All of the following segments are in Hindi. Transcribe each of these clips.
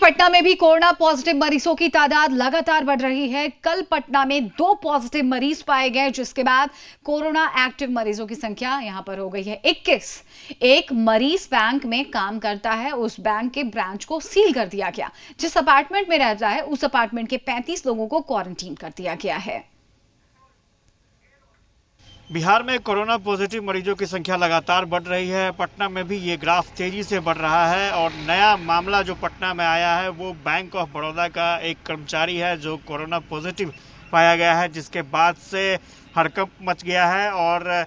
पटना में भी कोरोना पॉजिटिव मरीजों की तादाद लगातार बढ़ रही है। कल पटना में 2 पॉजिटिव मरीज पाए गए, जिसके बाद कोरोना एक्टिव मरीजों की संख्या यहां पर हो गई है 21। एक मरीज बैंक में काम करता है, उस बैंक के ब्रांच को सील कर दिया गया। जिस अपार्टमेंट में रहता है उस अपार्टमेंट के 35 लोगों को क्वारंटीन कर दिया गया है। बिहार में कोरोना पॉजिटिव मरीजों की संख्या लगातार बढ़ रही है। पटना में भी ये ग्राफ तेजी से बढ़ रहा है और नया मामला जो पटना में आया है वो बैंक ऑफ बड़ौदा का एक कर्मचारी है जो कोरोना पॉजिटिव पाया गया है, जिसके बाद से हड़कंप मच गया है। और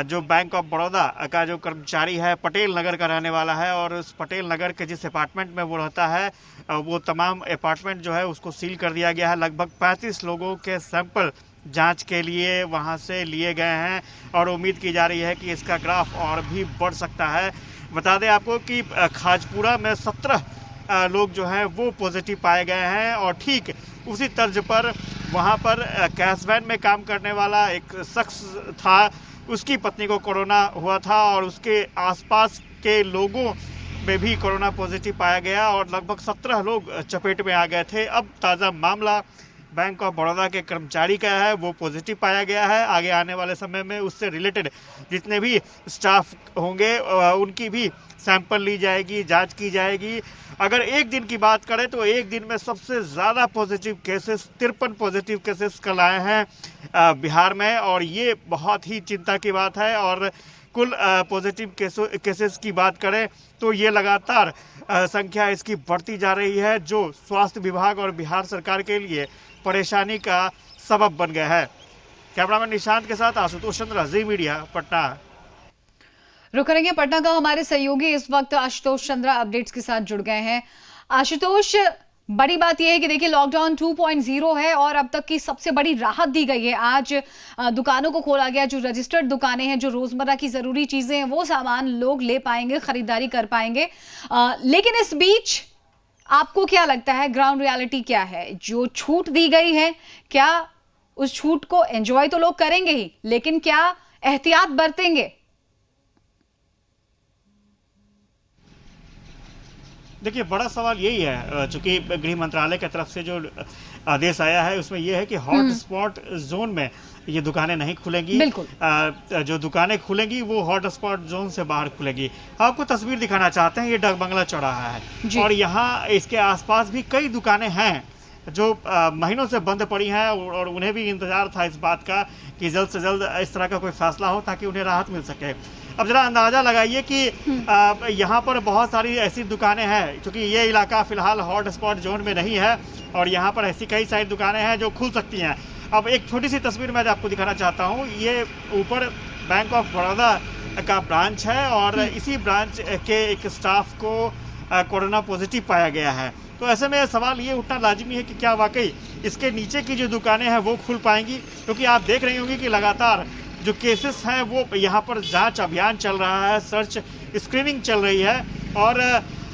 जो बैंक ऑफ बड़ौदा का जो कर्मचारी है पटेल नगर का रहने वाला है और उस पटेल नगर के जिस अपार्टमेंट में वो रहता है वो तमाम अपार्टमेंट जो है उसको सील कर दिया गया है। लगभग 35 लोगों के सैंपल जांच के लिए वहां से लिए गए हैं और उम्मीद की जा रही है कि इसका ग्राफ और भी बढ़ सकता है। बता दें आपको कि खाजपुरा में 17 लोग जो हैं वो पॉजिटिव पाए गए हैं और ठीक उसी तर्ज पर वहां पर कैश वैन में काम करने वाला एक शख्स था, उसकी पत्नी को कोरोना हुआ था और उसके आसपास के लोगों में भी कोरोना पॉजिटिव पाया गया और लगभग 17 लोग चपेट में आ गए थे। अब ताज़ा मामला बैंक ऑफ बड़ौदा के कर्मचारी का है, वो पॉजिटिव पाया गया है। आगे आने वाले समय में उससे रिलेटेड जितने भी स्टाफ होंगे उनकी भी सैंपल ली जाएगी, जांच की जाएगी। अगर एक दिन की बात करें तो एक दिन में सबसे ज़्यादा पॉजिटिव केसेस 53 पॉजिटिव केसेस कल आए हैं बिहार में और ये बहुत ही चिंता की बात है। और कुल पॉजिटिव केसेस की बात करें तो ये लगातार संख्या इसकी बढ़ती जा रही है, जो स्वास्थ्य विभाग और बिहार सरकार के लिए परेशानी का सबब बन गया है। कैमरामैन निशांत के साथ आशुतोष चंद्र, जी मीडिया, पटना। रुक करेंगे पटना का हमारे सहयोगी इस वक्त आशुतोष चंद्र अपडेट्स के साथ जुड़ गए हैं। आशुतोष, बड़ी बात यह है कि देखिए लॉकडाउन 2.0 है और अब तक की सबसे बड़ी राहत दी गई है। आज दुकानों को खोला गया, जो रजिस्टर्ड दुकानें हैं, जो रोजमर्रा की जरूरी चीजें हैं वो सामान लोग ले पाएंगे, खरीदारी कर पाएंगे। लेकिन इस बीच आपको क्या लगता है, ग्राउंड रियलिटी क्या है? जो छूट दी गई है, क्या उस छूट को एंजॉय तो लोग करेंगे ही, लेकिन क्या एहतियात बरतेंगे? देखिए, बड़ा सवाल यही है, चूंकि गृह मंत्रालय की तरफ से जो आदेश आया है उसमें यह है कि हॉट स्पॉट जोन में ये दुकानें नहीं खुलेंगी। बिल्कुल। जो दुकानें खुलेंगी वो हॉट स्पॉट जोन से बाहर खुलेंगी। आपको तस्वीर दिखाना चाहते हैं, ये डाक बंगला चौराहा है और यहाँ इसके आसपास भी कई दुकानें हैं जो महीनों से बंद पड़ी हैं और उन्हें भी इंतजार था इस बात का कि जल्द से जल्द इस तरह का कोई फैसला हो ताकि उन्हें राहत मिल सके। अब जरा अंदाजा लगाइए कि यहाँ पर बहुत सारी ऐसी दुकानें हैं, क्योंकि ये इलाका फिलहाल हॉट स्पॉट जोन में नहीं है और यहाँ पर ऐसी कई सारी दुकानें हैं जो खुल सकती हैं। अब एक छोटी सी तस्वीर मैं आपको दिखाना चाहता हूँ। ये ऊपर बैंक ऑफ बड़ौदा का ब्रांच है और इसी ब्रांच के एक स्टाफ को कोरोना पॉजिटिव पाया गया है। तो ऐसे में सवाल ये उठना लाजिमी है कि क्या वाकई इसके नीचे की जो दुकानें हैं वो खुल पाएंगी, क्योंकि आप देख रही होंगी कि लगातार जो केसेस हैं वो यहाँ पर जांच अभियान चल रहा है, सर्च स्क्रीनिंग चल रही है और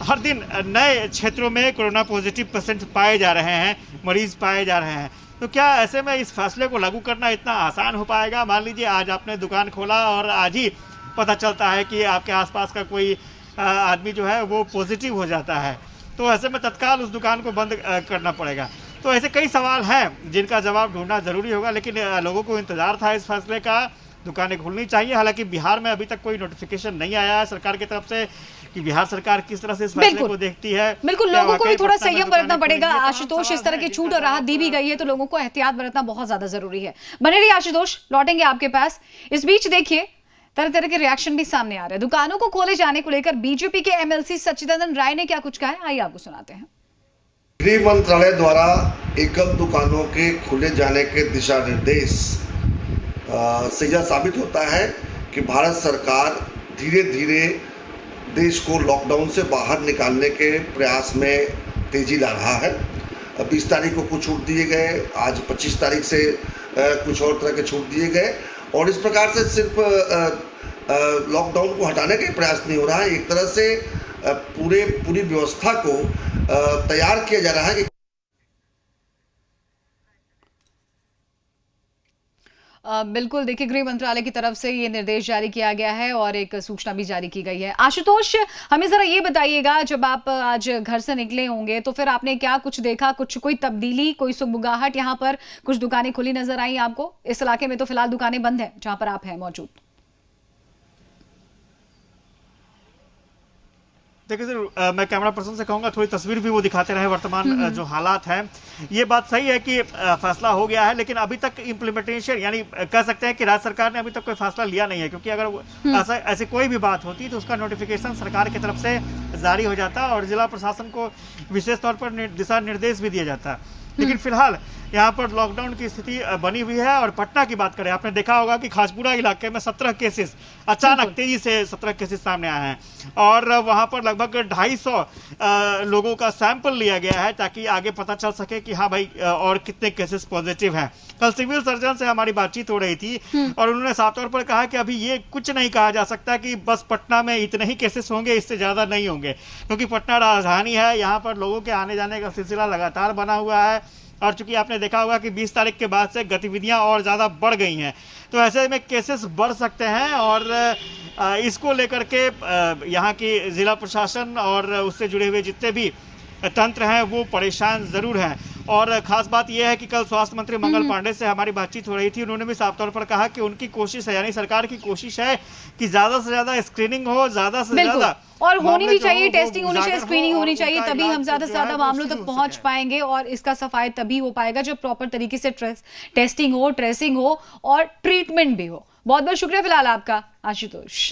हर दिन नए क्षेत्रों में कोरोना पॉजिटिव पेशेंट पाए जा रहे हैं, मरीज पाए जा रहे हैं। तो क्या ऐसे में इस फैसले को लागू करना इतना आसान हो पाएगा? मान लीजिए आज आपने दुकान खोला और आज ही पता चलता है कि आपके आसपास का कोई आदमी जो है वो पॉजिटिव हो जाता है, तो ऐसे में तत्काल उस दुकान को बंद करना पड़ेगा। तो ऐसे कई सवाल हैं जिनका जवाब ढूंढना जरूरी होगा, लेकिन लोगों को इंतजार था इस फैसले का। दुकानें खुलनी चाहिए। हालांकि बिहार में अभी तक कोई नोटिफिकेशन नहीं आया है सरकार की तरफ से कि बिहार सरकार किस तरह से इस फैसले को देखती है। बिल्कुल, लोगों को भी थोड़ा संयम बरतना पड़ेगा आशुतोष। इस तरह की छूट और राहत दी भी गई है तो लोगों को एहतियात बरतना बहुत ज्यादा जरूरी है। बने रहिए आशुतोष, लौटेंगे आपके पास। इस बीच देखिए तरह तरह के रिएक्शन भी सामने आ रहे हैं। दुकानों को खोले जाने को लेकर बीजेपी के एमएलसी सच्चिदानंद राय ने क्या कुछ कहा है, आइए आपको सुनाते हैं। गृह मंत्रालय द्वारा एकल दुकानों के खुले जाने के दिशा निर्देश से यह साबित होता है कि भारत सरकार धीरे धीरे देश को लॉकडाउन से बाहर निकालने के प्रयास में तेजी ला रहा है। 20 तारीख को कुछ छूट दिए गए, आज 25 तारीख से कुछ और तरह के छूट दिए गए और इस प्रकार से सिर्फ लॉकडाउन को हटाने का प्रयास नहीं हो रहा है, एक तरह से पूरी व्यवस्था को तैयार किया जा रहा है कि बिल्कुल, देखिए गृह मंत्रालय की तरफ से ये निर्देश जारी किया गया है और एक सूचना भी जारी की गई है। आशुतोष, हमें जरा ये बताइएगा, जब आप आज घर से निकले होंगे तो फिर आपने क्या कुछ देखा, कुछ कोई तब्दीली, कोई सुगबुगाहट? यहाँ पर कुछ दुकानें खुली नजर आई आपको? इस इलाके में तो फिलहाल दुकानें बंद हैं जहां पर आप हैं मौजूद। देखिए सर, मैं कैमरा पर्सन से कहूंगा थोड़ी तस्वीर भी वो दिखाते रहे वर्तमान जो हालात हैं। ये बात सही है कि फैसला हो गया है, लेकिन अभी तक इम्प्लीमेंटेशन, यानी कह सकते हैं कि राज्य सरकार ने अभी तक कोई फैसला लिया नहीं है, क्योंकि अगर ऐसी कोई भी बात होती तो उसका नोटिफिकेशन सरकार की तरफ से जारी हो जाता और जिला प्रशासन को विशेष तौर पर दिशा निर्देश भी दिया जाता। लेकिन फिलहाल यहाँ पर लॉकडाउन की स्थिति बनी हुई है। और पटना की बात करें, आपने देखा होगा कि खाजपुरा इलाके में 17 केसेस अचानक तेजी से 17 केसेस सामने आए हैं और वहाँ पर लगभग 250 लोगों का सैंपल लिया गया है ताकि आगे पता चल सके कि हाँ भाई और कितने केसेस पॉजिटिव हैं। कल सिविल सर्जन से हमारी बातचीत हो रही थी और उन्होंने साफ तौर पर कहा कि अभी ये कुछ नहीं कहा जा सकता कि बस पटना में इतने ही केसेस होंगे, इससे ज़्यादा नहीं होंगे, क्योंकि पटना राजधानी है, यहाँ पर लोगों के आने जाने का सिलसिला लगातार बना हुआ है। और चूंकि आपने देखा होगा कि 20 तारीख के बाद से गतिविधियां और ज़्यादा बढ़ गई हैं, तो ऐसे में केसेस बढ़ सकते हैं और इसको लेकर के यहाँ की जिला प्रशासन और उससे जुड़े हुए जितने भी तंत्र हैं वो परेशान ज़रूर हैं। और ख़ास बात यह है कि कल स्वास्थ्य मंत्री मंगल पांडे से हमारी बातचीत हो रही थी, उन्होंने भी साफ तौर पर कहा कि उनकी कोशिश है, यानी सरकार की कोशिश है कि ज़्यादा से ज़्यादा स्क्रीनिंग हो, ज़्यादा से ज़्यादा और होनी भी चाहिए, टेस्टिंग होनी चाहिए, स्क्रीनिंग होनी चाहिए, तभी हम ज्यादा से ज्यादा मामलों तक पहुंच पाएंगे और इसका सफाई तभी हो पाएगा जब प्रॉपर तरीके से टेस्टिंग हो, ट्रेसिंग हो और ट्रीटमेंट भी हो। बहुत बहुत शुक्रिया फिलहाल आपका आशुतोष।